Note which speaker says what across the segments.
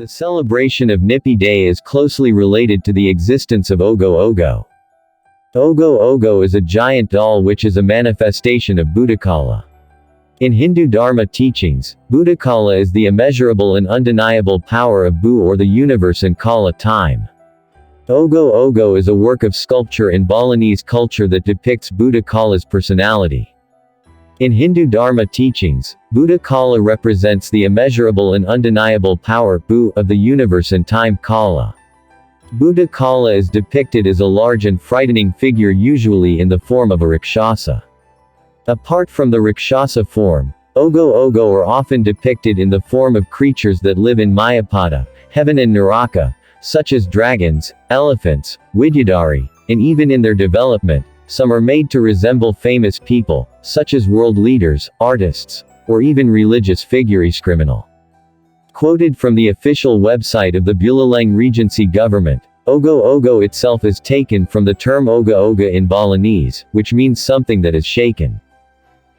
Speaker 1: The celebration of Nyepi Day is closely related to the existence of OGOH-OGOH. OGOH-OGOH is a giant doll which is a manifestation of Buta. In Hindu Dharma teachings, Buta is the immeasurable and undeniable power of Bu or the universe and Kala time. OGOH-OGOH is a work of sculpture in Balinese culture that depicts Buta's personality. In Hindu Dharma teachings, Buta represents the immeasurable and undeniable power Bu of the universe and time Kala. Buta is depicted as a large and frightening figure, usually in the form of a Rakshasa. Apart from the Rakshasa form, OGOH-OGOH are often depicted in the form of creatures that live in Mayapada, heaven and Naraka, such as dragons, elephants, Vidyadhari, and even in their development, some are made to resemble famous people, such as world leaders, artists, or even religious figures. Criminal. Quoted from the official website of the Buleleng Regency government, OGOH-OGOH itself is taken from the term Oga-Oga in Balinese, which means something that is shaken.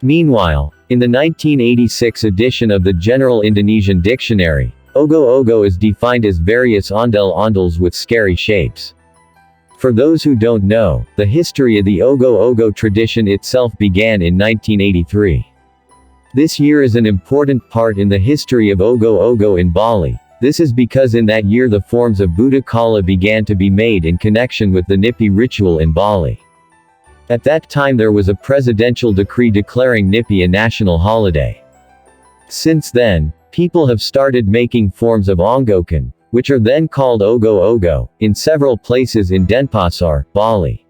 Speaker 1: Meanwhile, in the 1986 edition of the General Indonesian Dictionary, OGOH-OGOH is defined as various ondel-ondels with scary shapes. For those who don't know, the history of the OGOH-OGOH tradition itself began in 1983. This year is an important part in the history of OGOH-OGOH in Bali. This is because in that year the forms of Buta began to be made in connection with the Nyepi ritual in Bali. At that time there was a presidential decree declaring Nyepi a national holiday. Since then, people have started making forms of Onggokan, which are then called OGOH-OGOH, in several places in Denpasar, Bali.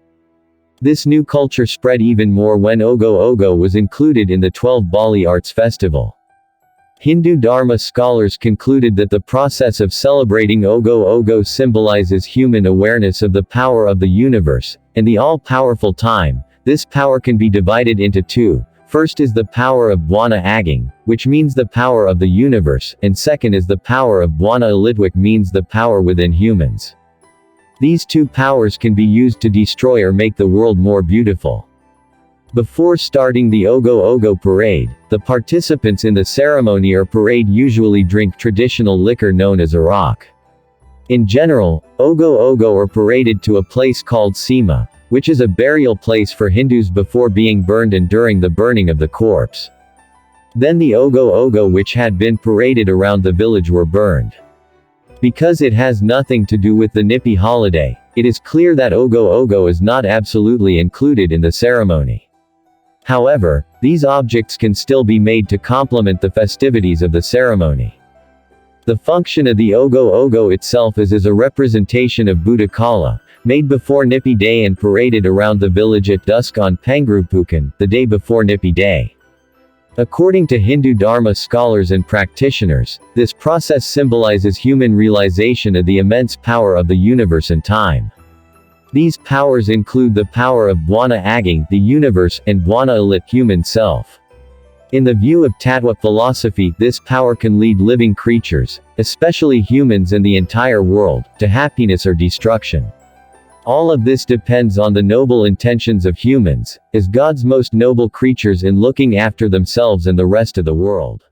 Speaker 1: This new culture spread even more when OGOH-OGOH was included in the 12 Bali Arts Festival. Hindu Dharma scholars concluded that the process of celebrating OGOH-OGOH symbolizes human awareness of the power of the universe, and the all-powerful time. This power can be divided into two. First is the power of Buana Aging, which means the power of the universe, and second is the power of Buana Elitwik, means the power within humans. These two powers can be used to destroy or make the world more beautiful. Before starting the OGOH-OGOH parade, the participants in the ceremony or parade usually drink traditional liquor known as arak. In general, OGOH-OGOH are paraded to a place called Sema, which is a burial place for Hindus before being burned and during the burning of the corpse. Then the OGOH-OGOH which had been paraded around the village were burned. Because it has nothing to do with the Nyepi holiday, it is clear that OGOH-OGOH is not absolutely included in the ceremony. However, these objects can still be made to complement the festivities of the ceremony. The function of the OGOH-OGOH itself is as a representation of Buta, made before Nyepi Day and paraded around the village at dusk on Pangrupukan, the day before Nyepi Day. According to Hindu Dharma scholars and practitioners, this process symbolizes human realization of the immense power of the universe and time. These powers include the power of Buana Aging, the universe, and Buana Elit, human self. In the view of Tattva philosophy, this power can lead living creatures, especially humans and the entire world, to happiness or destruction. All of this depends on the noble intentions of humans, as God's most noble creatures in looking after themselves and the rest of the world.